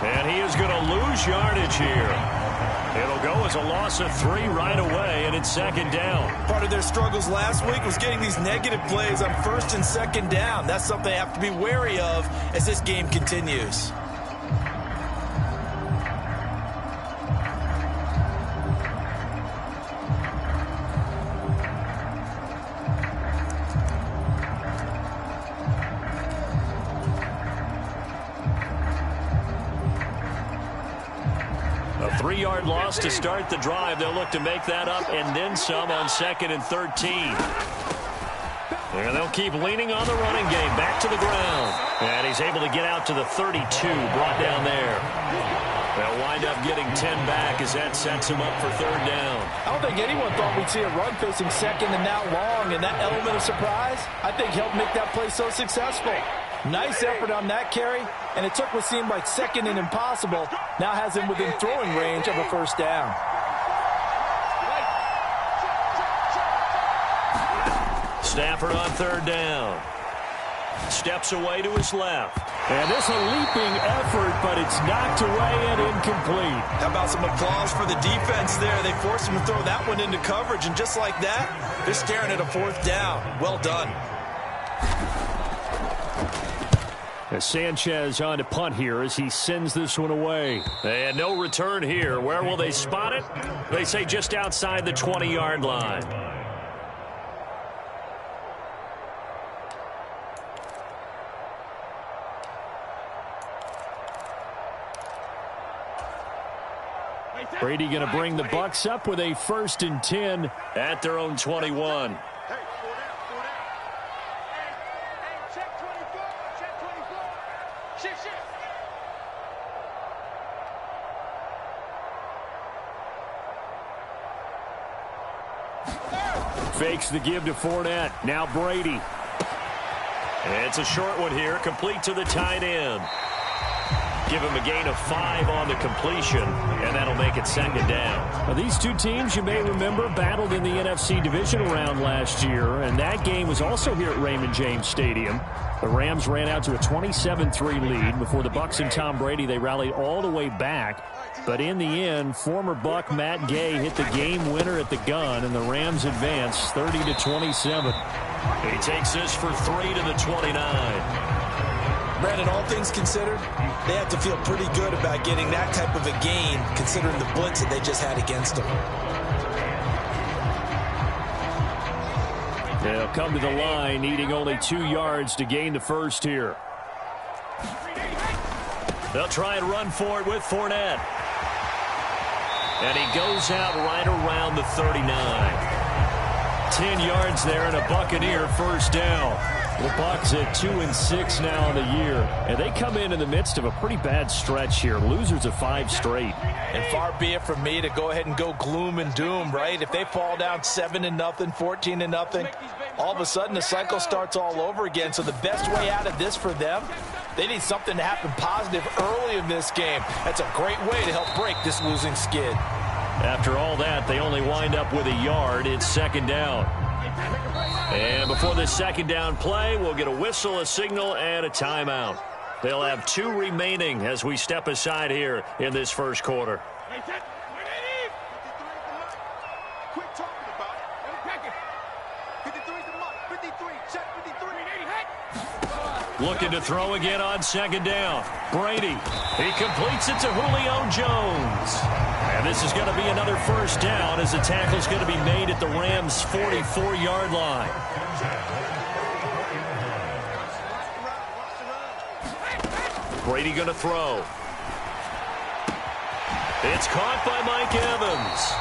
And he is going to lose yardage here. It'll go as a loss of 3 right away, and it's second down. Part of their struggles last week was getting these negative plays on first and second down. That's something they have to be wary of as this game continues. A 3-yard loss to start the drive. They'll look to make that up and then some on 2nd and 13. And they'll keep leaning on the running game. Back to the ground. And he's able to get out to the 32. Brought down there. They'll wind up getting 10 back as that sets him up for 3rd down. I don't think anyone thought we'd see a run facing 2nd and now long. And that element of surprise, I think, helped make that play so successful. Nice effort on that carry, and it took what seemed like 2nd and impossible. Now has him within throwing range of a 1st down. Stafford on 3rd down. Steps away to his left. And this a leaping effort, but it's knocked away and incomplete. How about some applause for the defense there? They forced him to throw that one into coverage, and just like that, they're staring at a 4th down. Well done. As Sanchez on to punt here as he sends this one away. And no return here. Where will they spot it? They say just outside the 20-yard line. Brady going to bring the Bucs up with a 1st and 10 at their own 21. Fakes the give to Fournette. Now Brady. It's a short one here, complete to the tight end. Give him a gain of 5 on the completion, and that'll make it 2nd down. Now, these two teams, you may remember, battled in the NFC divisional round last year, and that game was also here at Raymond James Stadium. The Rams ran out to a 27-3 lead. Before the Bucs and Tom Brady, they rallied all the way back. But in the end, former Buck Matt Gay hit the game winner at the gun, and the Rams advanced 30-27. He takes this for 3 to the 29. Brandon, all things considered, they have to feel pretty good about getting that type of a gain, considering the blitz that they just had against them. They'll come to the line, needing only 2 yards to gain the first here. They'll try and run for it with Fournette. And he goes out right around the 39. 10 yards there and a Buccaneer 1st down. The Bucs at 2-6 now in the year, and they come in the midst of a pretty bad stretch here. Losers of 5 straight. And far be it from me to go ahead and go gloom and doom, right? If they fall down 7-0, 14-0, all of a sudden the cycle starts all over again. So the best way out of this for them, they need something to happen positive early in this game. That's a great way to help break this losing skid. After all that, they only wind up with a yard. It's 2nd down. And before this 2nd down play, we'll get a whistle, a signal, and a timeout. They'll have 2 remaining as we step aside here in this 1st quarter. Looking to throw again on 2nd down. Brady. He completes it to Julio Jones. And this is going to be another 1st down as the tackle's going to be made at the Rams' 44-yard line. Brady going to throw. It's caught by Mike Evans.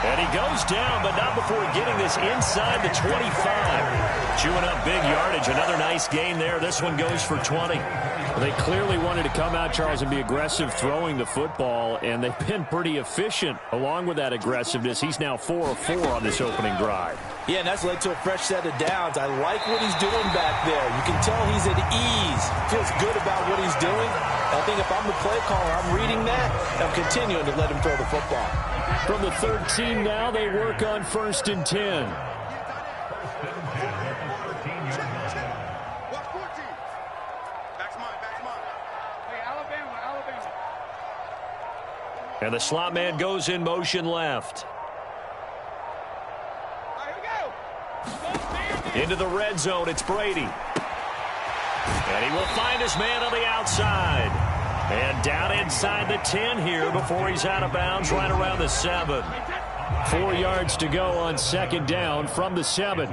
And he goes down, but not before getting this inside the 25. Chewing up big yardage. Another nice gain there. This one goes for 20. Well, they clearly wanted to come out, Charles, and be aggressive throwing the football, and they've been pretty efficient along with that aggressiveness. He's now 4 of 4 on this opening drive. Yeah, and that's led to a fresh set of downs. I like what he's doing back there. You can tell he's at ease. Feels good about what he's doing. I think if I'm the play caller, I'm reading that. I'm continuing to let him throw the football. From the 13 now, they work on 1st and 10. And the slot man goes in motion left. Into the red zone, it's Brady. And he will find his man on the outside. And down inside the 10 here before he's out of bounds right around the 7. 4 yards to go on second down from the 7.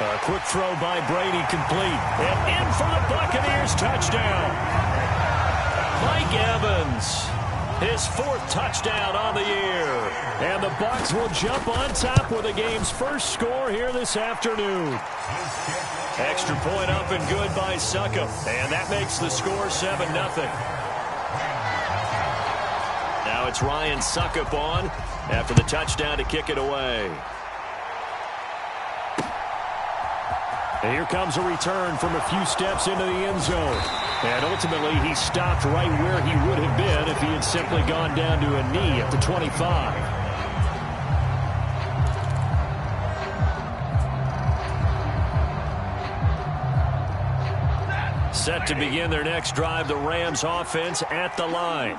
A quick throw by Brady, complete. And in for the Buccaneers touchdown. Mike Evans, his 4th touchdown on the year. And the Bucs will jump on top with the game's first score here this afternoon. Extra point up and good by Succop. And that makes the score 7-0. Now it's Ryan Succop on after the touchdown to kick it away. And here comes a return from a few steps into the end zone. And ultimately, he stopped right where he would have been if he had simply gone down to a knee at the 25. Set to begin their next drive, the Rams offense at the line.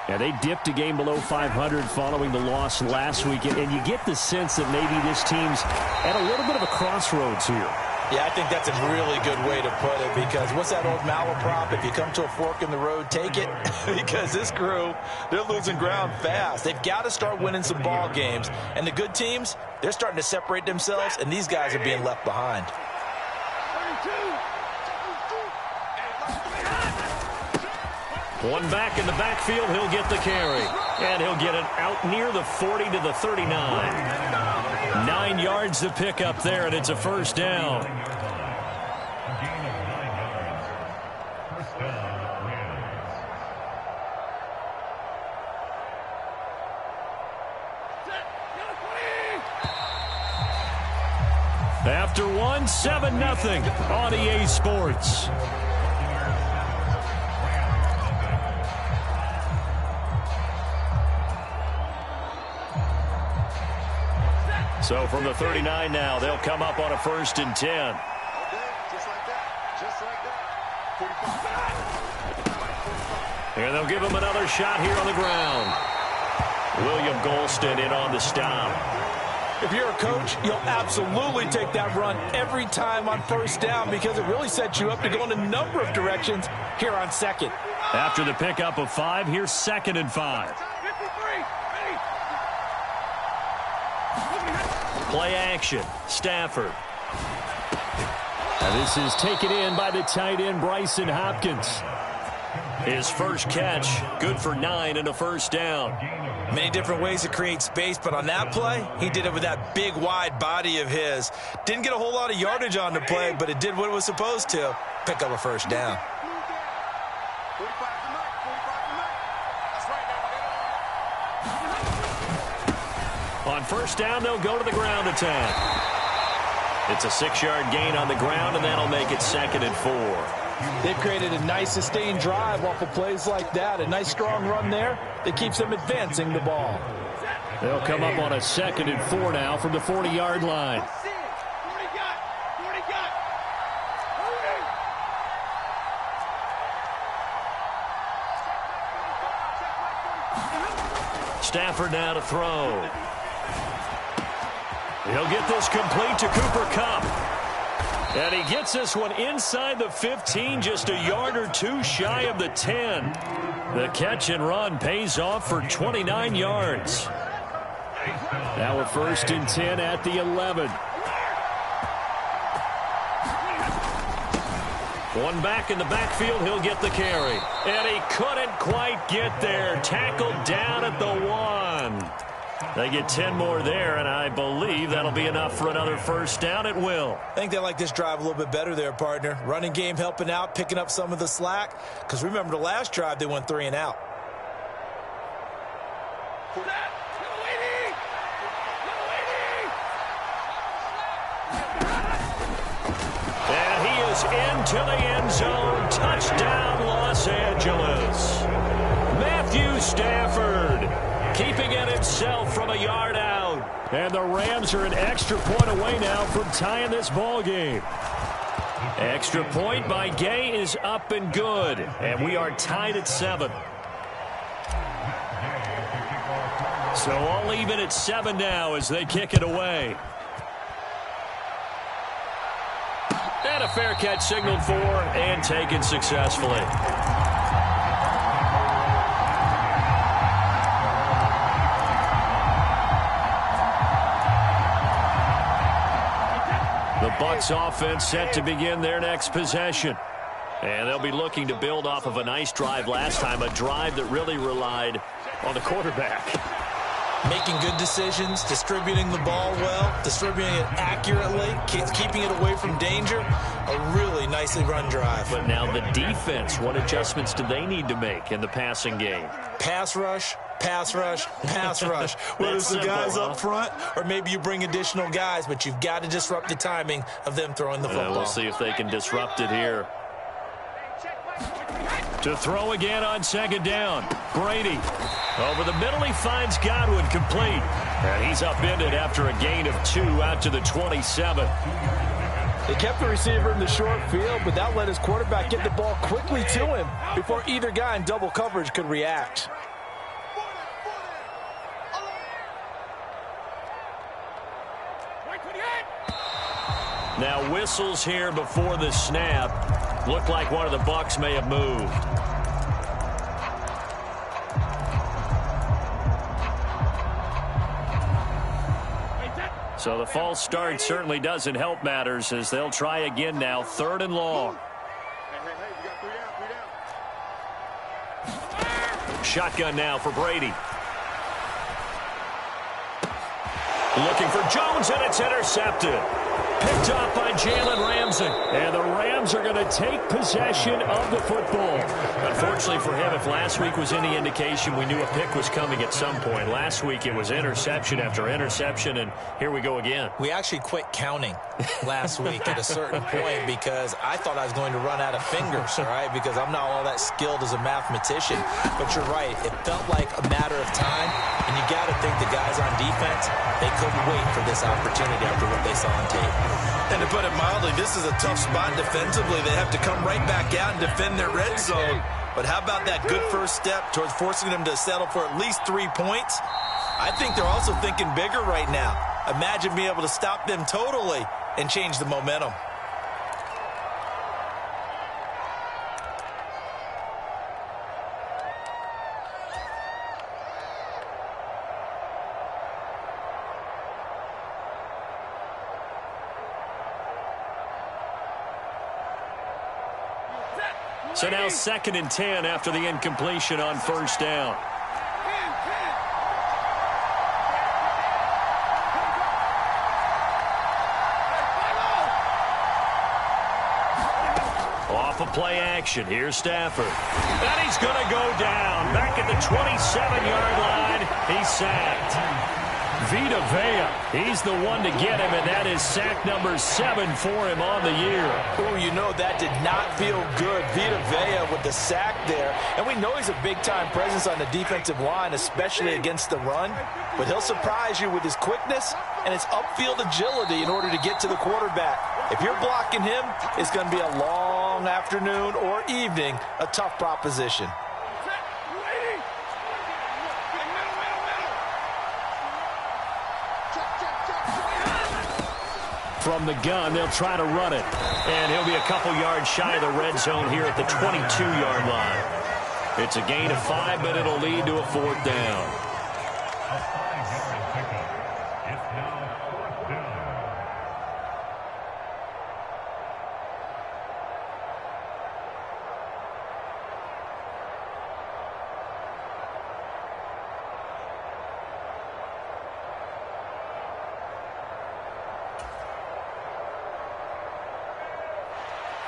And they dipped a game below 500 following the loss last week. And you get the sense that maybe this team's at a little bit of a crossroads here. Yeah, I think that's a really good way to put it, because what's that old malaprop? If you come to a fork in the road, take it. Because this crew, they're losing ground fast. They've got to start winning some ball games. And the good teams, they're starting to separate themselves, and these guys are being left behind. One back in the backfield, he'll get the carry. And he'll get it out near the 40 to the 39. 9 yards to pick up there, and it's a first down. After one, 7-0 on EA Sports. So from the 39 now, they'll come up on a 1st and 10. Just like that. Just like that. And they'll give him another shot here on the ground. William Golston in on the stop. If you're a coach, you'll absolutely take that run every time on 1st down, because it really sets you up to go in a number of directions here on 2nd. After the pickup of 5, here's 2nd and 5. Play action. Stafford. Now this is taken in by the tight end, Bryson Hopkins. His first catch, good for 9 and a first down. Many different ways to create space, but on that play, he did it with that big, wide body of his. Didn't get a whole lot of yardage on the play, but it did what it was supposed to. Pick up a first down. On first down, they'll go to the ground attack. It's a 6-yard gain on the ground, and that'll make it 2nd and 4. They've created a nice sustained drive off of plays like that. A nice strong run there that keeps them advancing the ball. They'll come up on a 2nd and 4 now from the 40-yard line. Stafford now to throw. He'll get this complete to Cooper Kupp. And he gets this one inside the 15, just a yard or 2 shy of the 10. The catch and run pays off for 29 yards. Now a 1st and 10 at the 11. One back in the backfield, he'll get the carry. And he couldn't quite get there. Tackled down at the 1. They get 10 more there, and I believe that'll be enough for another first down. It will. I think they like this drive a little bit better there, partner. Running game helping out, picking up some of the slack. Because remember, the last drive, they went 3 and out. And he is into the end zone. Touchdown, Los Angeles. Matthew Stafford keeping it himself from a yard out. And the Rams are an extra point away now from tying this ball game. Extra point by Gay is up and good. And we are tied at 7. So all even at 7 now as they kick it away. And a fair catch signaled for and taken successfully. The Bucs offense set to begin their next possession. And they'll be looking to build off of a nice drive last time, a drive that really relied on the quarterback. Making good decisions, distributing the ball well, distributing it accurately, keeping it away from danger. A really nicely run drive. But now the defense, what adjustments do they need to make in the passing game? Pass rush, pass rush, pass rush. Whether it's the guys up front or maybe you bring additional guys, but you've got to disrupt the timing of them throwing the football. We'll see if they can disrupt it here. To throw again on second down. Brady. Over the middle, he finds Godwin complete. And he's upended after a gain of 2 out to the 27. They kept the receiver in the short field, but that let his quarterback get the ball quickly to him before either guy in double coverage could react. Now whistles here before the snap. Looked like one of the Bucs may have moved. So the false start certainly doesn't help matters as they'll try again now. 3rd and long. Shotgun now for Brady. Looking for Jones, and it's intercepted. Picked up by Jalen Ramsey. And the Rams are going to take possession of the football. Unfortunately for him, if last week was any indication, we knew a pick was coming at some point. Last week it was interception after interception, and here we go again. We actually quit counting last week at a certain point because I thought I was going to run out of fingers, all right, because I'm not all that skilled as a mathematician. But you're right. It felt like a matter of time, and you got to think the guys on defense, they couldn't wait for this opportunity after what they saw on tape. And to put it mildly, this is a tough spot defensively. They have to come right back out and defend their red zone. But how about that good first step towards forcing them to settle for at least 3 points? I think they're also thinking bigger right now. Imagine being able to stop them totally and change the momentum. So now 2nd and 10 after the incompletion on 1st down. Off of play action. Here's Stafford. And he's going to go down. Back at the 27-yard line. He's sacked. Vita Vea, he's the one to get him, and that is sack number 7 for him on the year. Oh, you know that did not feel good. Vita Vea with the sack there. And we know he's a big-time presence on the defensive line, especially against the run. But he'll surprise you with his quickness and his upfield agility in order to get to the quarterback. If you're blocking him, it's going to be a long afternoon or evening, a tough proposition. From the gun, they'll try to run it. And he'll be a couple yards shy of the red zone here at the 22-yard line. It's a gain of 5, but it'll lead to a 4th down.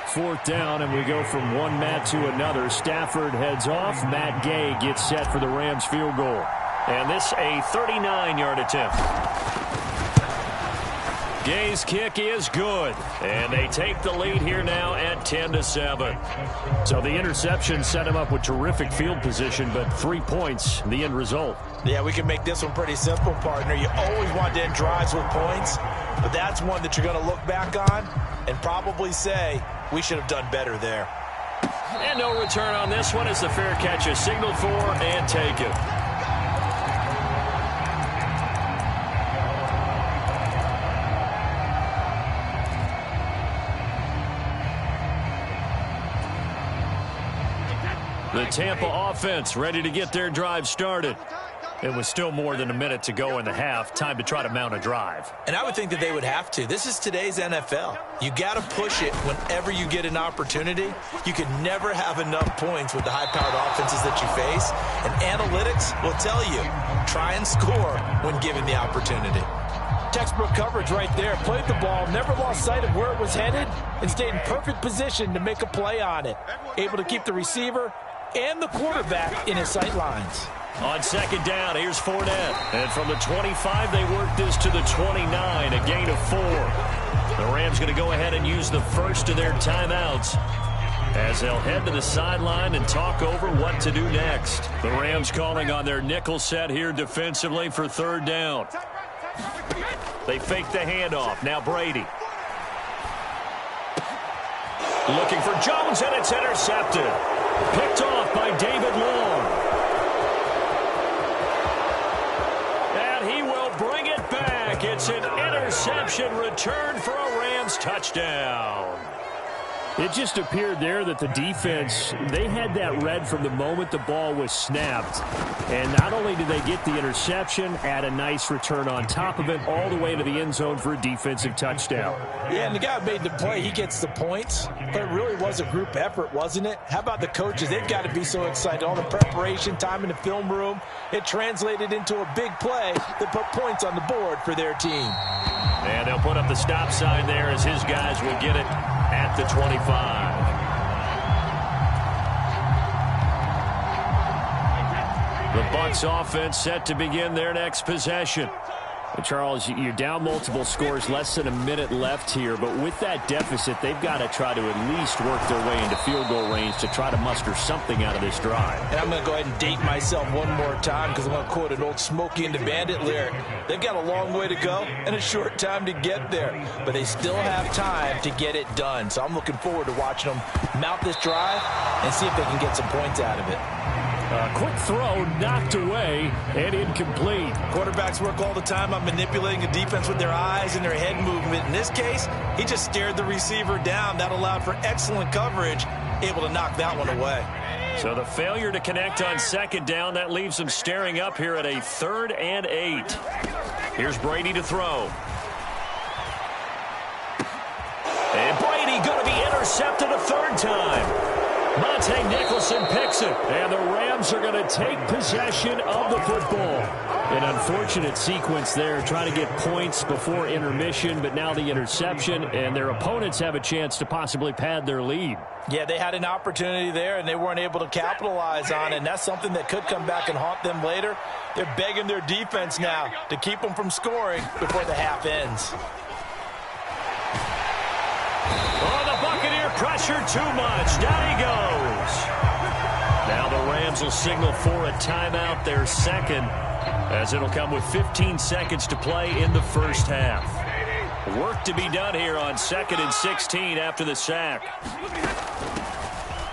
Fourth down, and we go from one Matt to another. Stafford heads off. Matt Gay gets set for the Rams field goal. And this a 39-yard attempt. Gay's kick is good, and they take the lead here now at 10-7. So the interception set him up with terrific field position, but 3 points, the end result. Yeah, we can make this one pretty simple, partner. You always want to end drives with points, but that's one that you're going to look back on and probably say, we should have done better there. And no return on this one as the fair catch is signaled for and taken. The Tampa offense ready to get their drive started. It was still more than a minute to go in the half. Time to try to mount a drive. And I would think that they would have to. This is today's NFL. You got to push it whenever you get an opportunity. You can never have enough points with the high-powered offenses that you face. And analytics will tell you, try and score when given the opportunity. Textbook coverage right there. Played the ball, never lost sight of where it was headed, and stayed in perfect position to make a play on it. Able to keep the receiver and the quarterback in his sight lines. On second down, here's Fournette. And from the 25, they work this to the 29, a gain of 4. The Rams going to go ahead and use the first of their timeouts as they'll head to the sideline and talk over what to do next. The Rams calling on their nickel set here defensively for third down. They fake the handoff. Now Brady. Looking for Jones, and it's intercepted. Picked off by David Long. And he will bring it back. It's an interception return for a Rams touchdown. It just appeared there that the defense, they had that read from the moment the ball was snapped. And not only did they get the interception, add a nice return on top of it, all the way to the end zone for a defensive touchdown. Yeah, and the guy who made the play, he gets the points. But it really was a group effort, wasn't it? How about the coaches? They've got to be so excited. All the preparation, time in the film room, it translated into a big play that put points on the board for their team. And they'll put up the stop sign there as his guys will get it at the 25. The Bucs offense set to begin their next possession. And Charles, you're down multiple scores, less than a minute left here, but with that deficit, they've got to try to at least work their way into field goal range to try to muster something out of this drive. And I'm going to go ahead and date myself one more time because I'm going to quote an old Smokey and the Bandit lyric. They've got a long way to go and a short time to get there, but they still have time to get it done. So I'm looking forward to watching them mount this drive and see if they can get some points out of it. A quick throw knocked away and incomplete. Quarterbacks work all the time on manipulating a defense with their eyes and their head movement. In this case, he just stared the receiver down. That allowed for excellent coverage, able to knock that one away. So the failure to connect on second down, that leaves them staring up here at a 3rd and 8. Here's Brady to throw. And Brady going to be intercepted a 3rd time. Monte Nicholson picks it, and the Rams are going to take possession of the football. An unfortunate sequence there, trying to get points before intermission, but now the interception, and their opponents have a chance to possibly pad their lead. Yeah, they had an opportunity there, and they weren't able to capitalize on it, and that's something that could come back and haunt them later. They're begging their defense now to keep them from scoring before the half ends. Pressure too much. Down he goes. Now the Rams will signal for a timeout, their second, as it'll come with 15 seconds to play in the first half. Work to be done here on 2nd and 16 after the sack.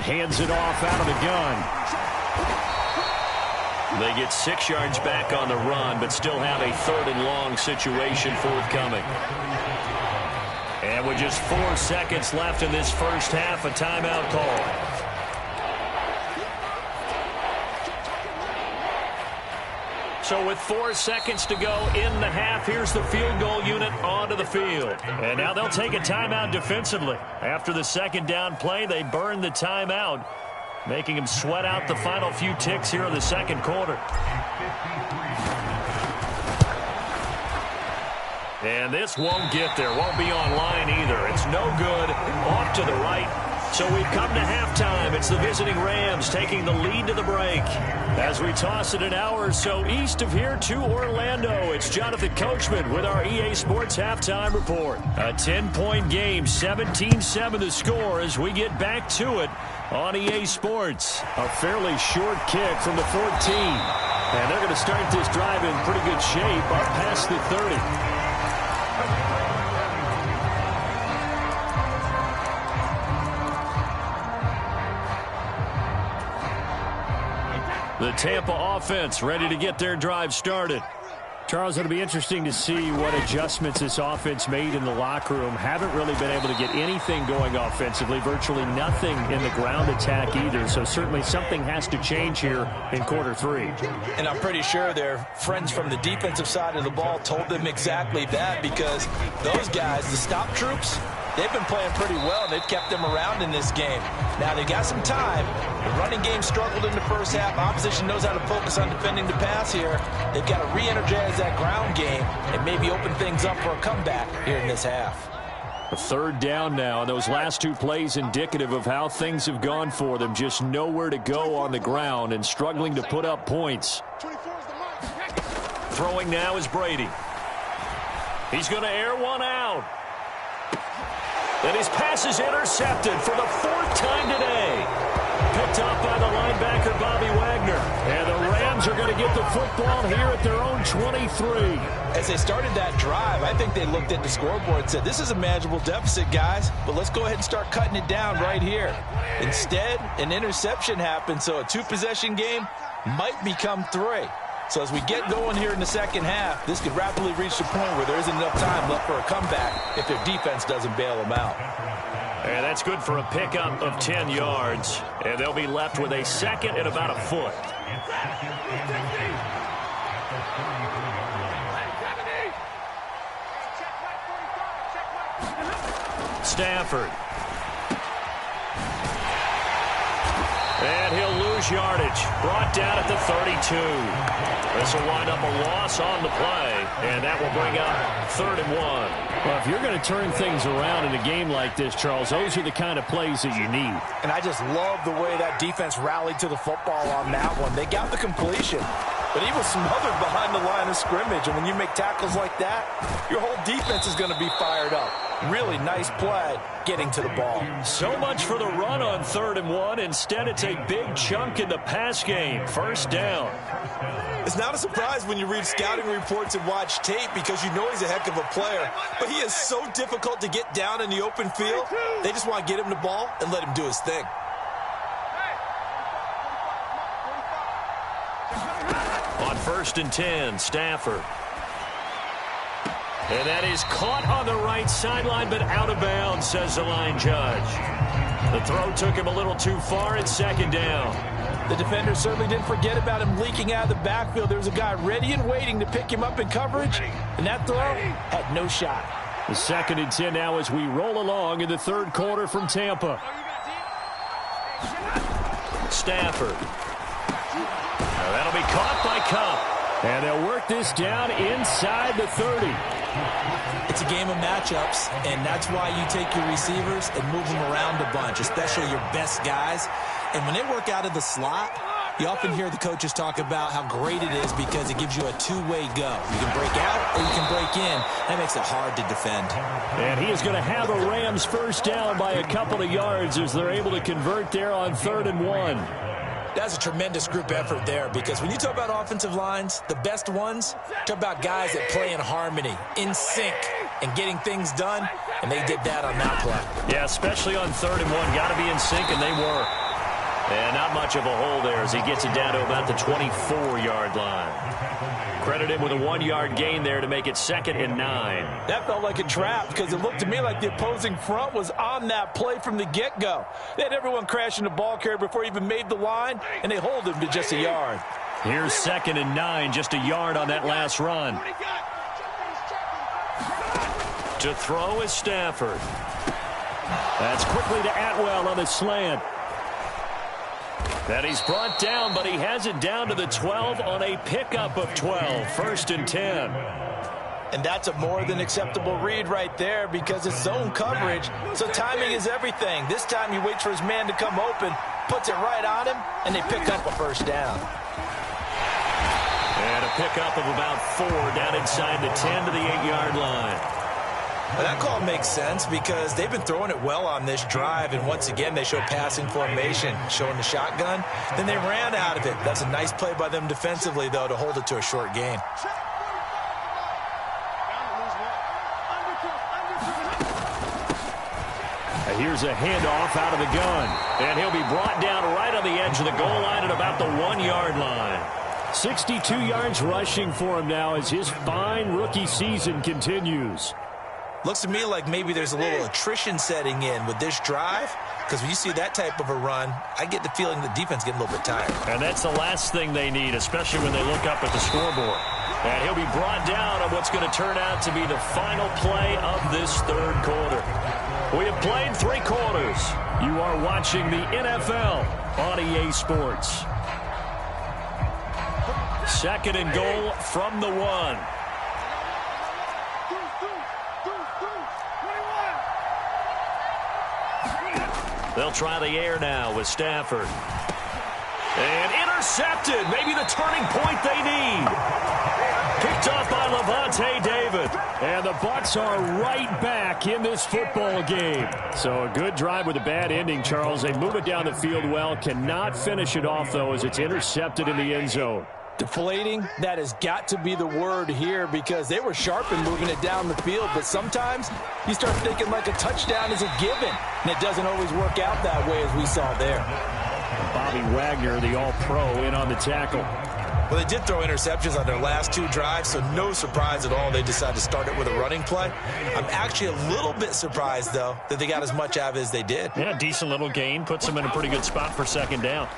Hands it off out of the gun. They get 6 yards back on the run, but still have a 3rd and long situation forthcoming. And with just 4 seconds left in this first half, a timeout call. So with 4 seconds to go in the half, here's the field goal unit onto the field. And now they'll take a timeout defensively. After the second down play, they burn the timeout, making them sweat out the final few ticks here in the second quarter. And this won't get there. Won't be online either. It's no good. Off to the right. So we've come to halftime. It's the visiting Rams taking the lead to the break. As we toss it an hour or so east of here to Orlando, it's Jonathan Coachman with our EA Sports Halftime Report. A 10-point game, 17-7 the score as we get back to it on EA Sports. A fairly short kick from the 14. And they're going to start this drive in pretty good shape up past the 30. The Tampa offense ready to get their drive started. Charles, it'll be interesting to see what adjustments this offense made in the locker room. Haven't really been able to get anything going offensively, virtually nothing in the ground attack either. So certainly something has to change here in quarter 3. And I'm pretty sure their friends from the defensive side of the ball told them exactly that, because those guys, the stop troops, they've been playing pretty well. They've kept them around in this game. Now, they got some time. The running game struggled in the first half. Opposition knows how to focus on defending the pass here. They've got to re-energize that ground game and maybe open things up for a comeback here in this half. A third down now, and those last 2 plays indicative of how things have gone for them. Just nowhere to go on the ground and struggling to put up points. Throwing now is Brady. He's going to air one out. And his pass is intercepted for the 4th time today. Picked up by the linebacker, Bobby Wagner. And the Rams are going to get the football here at their own 23. As they started that drive, I think they looked at the scoreboard and said, this is a manageable deficit, guys, but let's go ahead and start cutting it down right here. Instead, an interception happened, so a 2-possession game might become 3. So as we get going here in the second half, this could rapidly reach the point where there isn't enough time left for a comeback if their defense doesn't bail them out. And that's good for a pickup of 10 yards. And they'll be left with a second and about a foot. Stafford. And he'll lose yardage. Brought down at the 32. This will wind up a loss on the play. And that will bring up 3rd and 1. Well, if you're going to turn things around in a game like this, Charles, those are the kind of plays that you need. And I just love the way that defense rallied to the football on that one. They got the completion, but he was smothered behind the line of scrimmage. And when you make tackles like that, your whole defense is going to be fired up. Really nice play getting to the ball. So much for the run on 3rd and 1. Instead, it's a big chunk in the pass game. 1st down. It's not a surprise when you read scouting reports and watch tape, because you know he's a heck of a player. But he is so difficult to get down in the open field. They just want to get him the ball and let him do his thing. On 1st and 10, Stafford. And that is caught on the right sideline, but out of bounds, says the line judge. The throw took him a little too far. It's 2nd down. The defender certainly didn't forget about him leaking out of the backfield. There was a guy ready and waiting to pick him up in coverage, and that throw had no shot. The 2nd and 10 now as we roll along in the 3rd quarter from Tampa. Stafford. Now that'll be caught by Cup. And they'll work this down inside the 30. It's a game of matchups, and that's why you take your receivers and move them around a bunch, especially your best guys. And when they work out of the slot, you often hear the coaches talk about how great it is because it gives you a two-way go. You can break out or you can break in. That makes it hard to defend. And he is going to have a Rams 1st down by a couple of yards as they're able to convert there on 3rd and 1. That's a tremendous group effort there, because when you talk about offensive lines, the best ones, talk about guys that play in harmony, in sync, and getting things done, and they did that on that play. Yeah, especially on 3rd and 1. Got to be in sync, and they were. And not much of a hole there as he gets it down to about the 24-yard line. Credit him with a 1-yard gain there to make it 2nd and 9. That felt like a trap because it looked to me like the opposing front was on that play from the get-go. They had everyone crashing the ball carrier before he even made the line, and they hold him to just a yard. Here's 2nd and 9, just a yard on that last run. To throw is Stafford. That's quickly to Atwell on the slant. That he's brought down, but he has it down to the 12 on a pickup of 12. 1st and 10. And that's a more than acceptable read right there because it's zone coverage, so timing is everything. This time he waits for his man to come open, puts it right on him, and they pick up a first down. And a pickup of about 4 down inside the 10 to the 8-yard line. Well, that call makes sense because they've been throwing it well on this drive, and once again they show passing formation, showing the shotgun. Then they ran out of it. That's a nice play by them defensively, though, to hold it to a short gain. Here's a handoff out of the gun. And he'll be brought down right on the edge of the goal line at about the 1-yard line. 62 yards rushing for him now as his fine rookie season continues. Looks to me like maybe there's a little attrition setting in with this drive, because when you see that type of a run, I get the feeling the defense getting a little bit tired. And that's the last thing they need, especially when they look up at the scoreboard. And he'll be brought down on what's going to turn out to be the final play of this third quarter. We have played 3 quarters. You are watching the NFL on EA Sports. 2nd and goal from the 1. They'll try the air now with Stafford. And intercepted. Maybe the turning point they need. Picked up by Levante David. And the Bucs are right back in this football game. So a good drive with a bad ending, Charles. They move it down the field well. Cannot finish it off, though, as it's intercepted in the end zone. Deflating, that has got to be the word here because they were sharp in moving it down the field, but sometimes you start thinking like a touchdown is a given, and it doesn't always work out that way as we saw there. Bobby Wagner, the all-pro, in on the tackle. Well, they did throw interceptions on their last 2 drives, so no surprise at all they decided to start it with a running play. I'm actually a little bit surprised, though, that they got as much out of it as they did. Yeah, decent little gain. Puts them in a pretty good spot for 2nd down.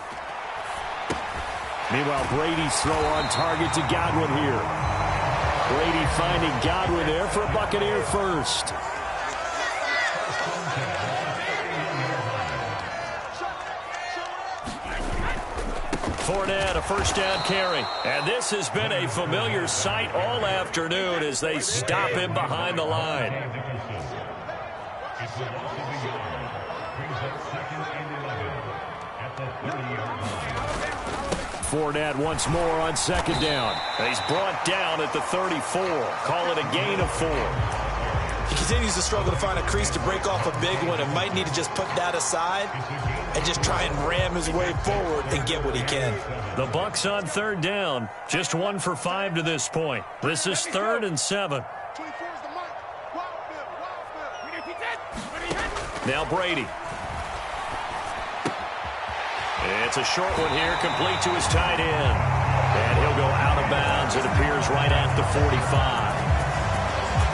Meanwhile, Brady's throw on target to Godwin here. Brady finding Godwin there for a Buccaneer first. Fournette, a first down carry. And this has been a familiar sight all afternoon as they stop him behind the line. Fournette once more on 2nd down. And he's brought down at the 34. Call it a gain of 4. He continues to struggle to find a crease to break off a big one and might need to just put that aside and just try and ram his way forward and get what he can. The Bucs on 3rd down. Just 1 for 5 to this point. This is 3rd and 7. Now Brady. It's a short one here, complete to his tight end. And he'll go out of bounds, it appears, right at the 45.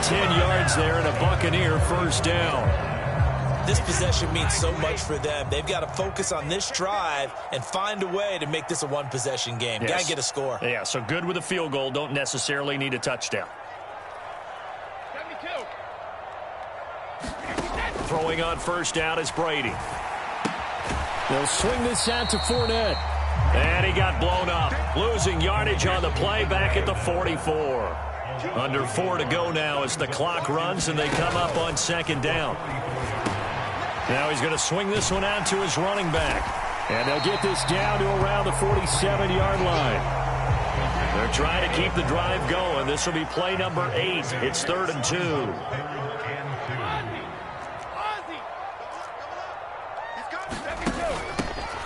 10 yards there and a Buccaneer first down. This possession means so much for them. They've got to focus on this drive and find a way to make this a 1-possession game. Yes. Got to get a score. Yeah, so good with a field goal. Don't necessarily need a touchdown. Throwing on first down is Brady. They'll swing this out to Fournette. And he got blown up. Losing yardage on the play back at the 44. Under 4 to go now as the clock runs and they come up on 2nd down. Now he's going to swing this one out to his running back. And they'll get this down to around the 47-yard line. They're trying to keep the drive going. This will be play number 8. It's 3rd and 2.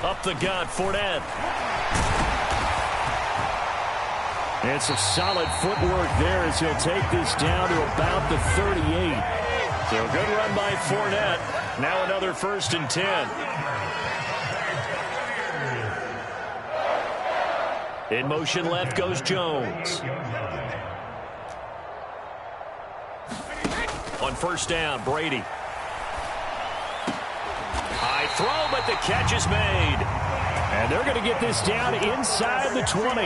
Up the gut, Fournette. It's a solid footwork there as he'll take this down to about the 38. So good run by Fournette. Now another 1st and 10. In motion left goes Jones. On 1st down, Brady. High throw, but the catch is made. And they're going to get this down inside the 20.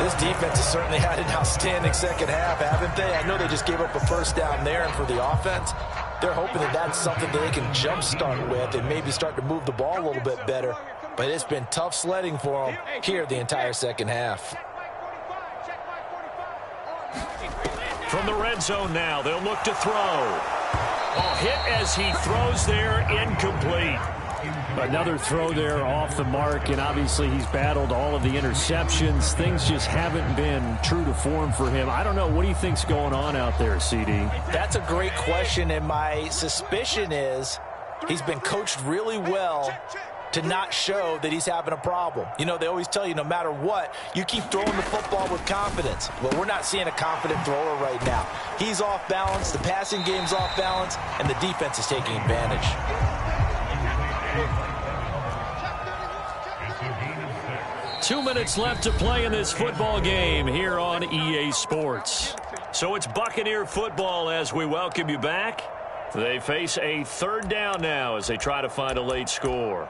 This defense has certainly had an outstanding 2nd half, haven't they? I know they just gave up a first down there, and for the offense, they're hoping that that's something that they can jumpstart with and maybe start to move the ball a little bit better. But it's been tough sledding for them here the entire 2nd half. From the red zone now, they'll look to throw. Oh, hit as he throws there, incomplete. Another throw there off the mark, and obviously he's battled all of the interceptions. Things just haven't been true to form for him. I don't know. What do you think's going on out there, CD? That's a great question, and my suspicion is he's been coached really well to not show that he's having a problem. You know, they always tell you no matter what, you keep throwing the football with confidence. Well, we're not seeing a confident thrower right now. He's off balance, the passing game's off balance, and the defense is taking advantage. 2 minutes left to play in this football game here on EA Sports. So it's Buccaneer football as we welcome you back. They face a third down now as they try to find a late score.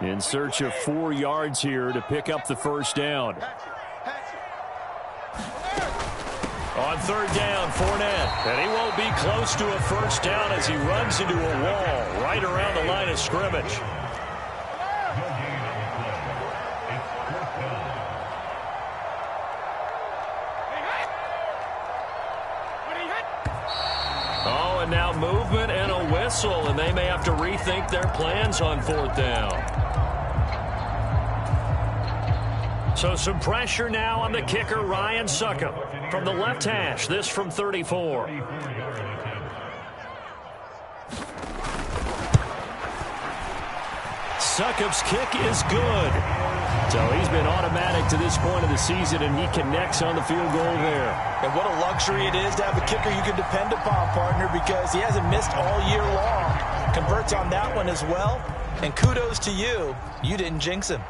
In search of 4 yards here to pick up the first down. On third down, Fournette. And he won't be close to a first down as he runs into a wall right around the line of scrimmage. Oh, and now movement and a whistle, and they may have to rethink their plans on fourth down. So some pressure now on the kicker, Ryan Succop. From the left hash, this from 34. Succop's kick is good. So he's been automatic to this point of the season, and he connects on the field goal there. And what a luxury it is to have a kicker you can depend upon, partner, because he hasn't missed all year long. Converts on that one as well. And kudos to you. You didn't jinx him.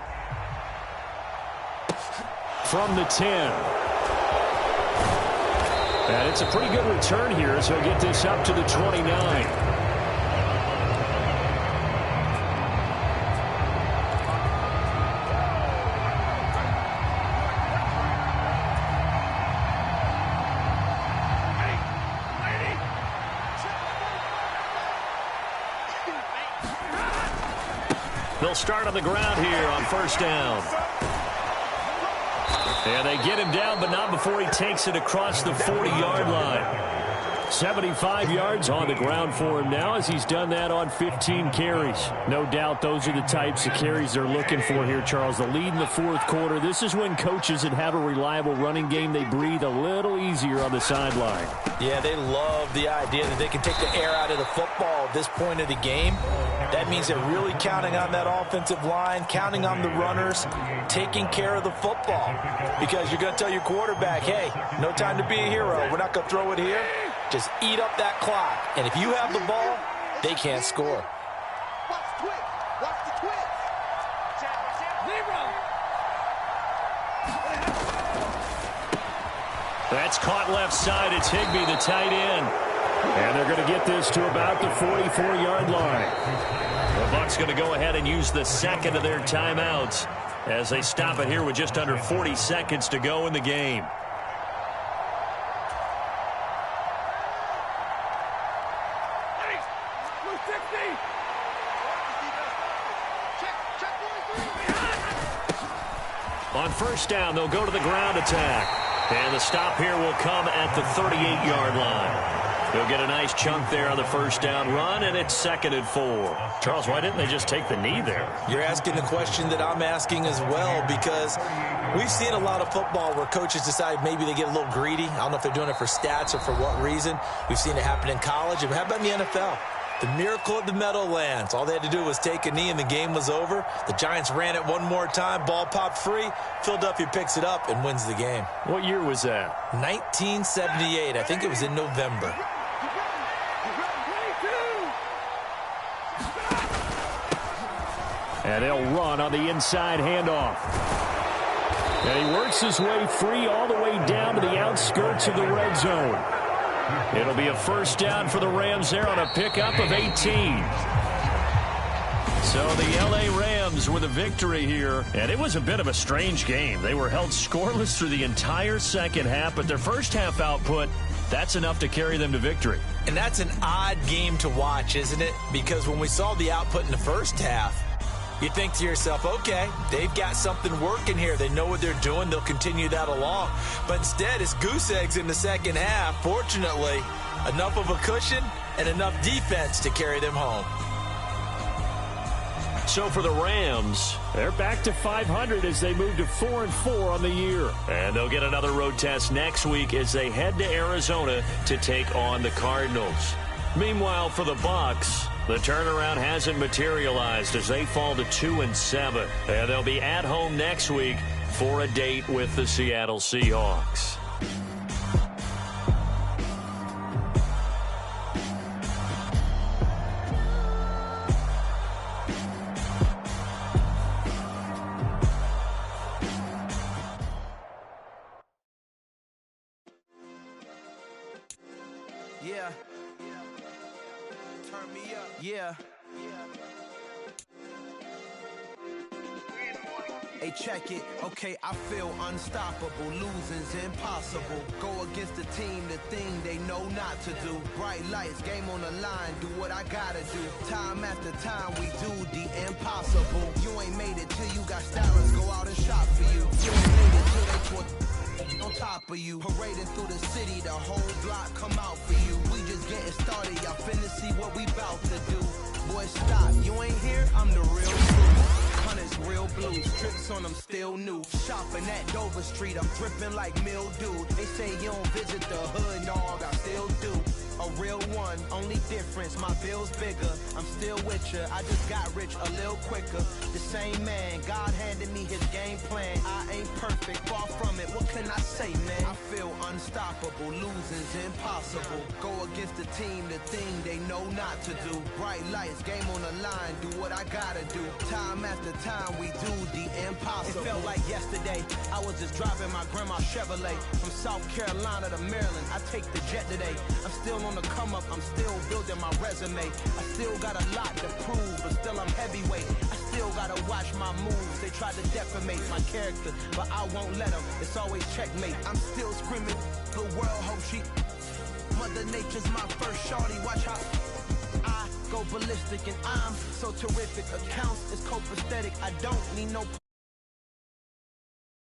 From the 10. And it's a pretty good return here, so he'll get this up to the 29. They'll start on the ground here on first down. And they get him down, but not before he takes it across the 40-yard line. 75 yards on the ground for him now as he's done that on 15 carries. No doubt those are the types of carries they're looking for here, Charles. The lead in the fourth quarter. This is when coaches that have a reliable running game, they breathe a little easier on the sideline. Yeah, they love the idea that they can take the air out of the football at this point of the game. That means they're really counting on that offensive line, counting on the runners, taking care of the football. Because you're going to tell your quarterback, hey, no time to be a hero. We're not going to throw it here. Just eat up that clock. And if you have the ball, they can't score. Watch the twist. Watch the twist. That's caught left side. It's Higbee, the tight end. And they're going to get this to about the 44-yard line. The Bucs going to go ahead and use the second of their timeouts as they stop it here with just under 40 seconds to go in the game. On first down, they'll go to the ground attack. And the stop here will come at the 38-yard line. They'll get a nice chunk there on the first down run, and it's 2nd and 4. Charles, why didn't they just take the knee there? You're asking the question that I'm asking as well, because we've seen a lot of football where coaches decide maybe they get a little greedy. I don't know if they're doing it for stats or for what reason. We've seen it happen in college. And how about in the NFL? The miracle of the Meadowlands. All they had to do was take a knee and the game was over. The Giants ran it one more time. Ball popped free. Philadelphia picks it up and wins the game. What year was that? 1978. I think it was in November. And they'll run on the inside handoff. And he works his way free all the way down to the outskirts of the red zone. It'll be a first down for the Rams there on a pickup of 18. So the L.A. Rams with a victory here. And it was a bit of a strange game. They were held scoreless through the entire second half, but their first half output, that's enough to carry them to victory. And that's an odd game to watch, isn't it? Because when we saw the output in the first half, You think to yourself, okay, they've got something working here. They know what they're doing. They'll continue that along. But instead, it's goose eggs in the second half. Fortunately, enough of a cushion and enough defense to carry them home. So for the Rams, they're back to 500 as they move to 4-4 on the year. And they'll get another road test next week as they head to Arizona to take on the Cardinals. Meanwhile, for the Bucs, the turnaround hasn't materialized as they fall to 2-7. And they'll be at home next week for a date with the Seattle Seahawks. Yeah. Turn me up. Yeah. Hey, check it. Okay, I feel unstoppable. Losing's impossible. Go against the team, the thing they know not to do. Bright lights, game on the line. Do what I gotta do. Time after time, we do the impossible. You ain't made it till you got stars. Go out and shop for you. You ain't made it till they put on top of you. Parading through the city, the whole block come out for you. We just getting started, y'all finna see what we bout to do. Boy, stop, you ain't here, I'm the real truth. Hunters, real blues, trips on them still new. Shopping at Dover Street, I'm dripping like mildew. They say you don't visit the hood, dog, I still do. A real one, only difference, my bill's bigger. I'm still with ya, I just got rich a little quicker. The same man, God handed me his game plan. I ain't perfect, far from it, what can I say, man? I feel unstoppable, losing's impossible. Go against the team, the thing they know not to do. Bright lights, game on the line, do what I gotta do. Time after time, we do the impossible. It felt like yesterday, I was just driving my grandma's Chevrolet. From South Carolina to Maryland, I take the jet today. I'm still on the come up, I'm still building my resume. I still got a lot to prove, but still I'm heavyweight. I still gotta watch my moves. They tried to defamate my character, but I won't let them. It's always checkmate. I'm still screaming, the world hope she. Mother Nature's my first shorty. Watch how I go ballistic, and I'm so terrific. Accounts is copacetic. I don't need no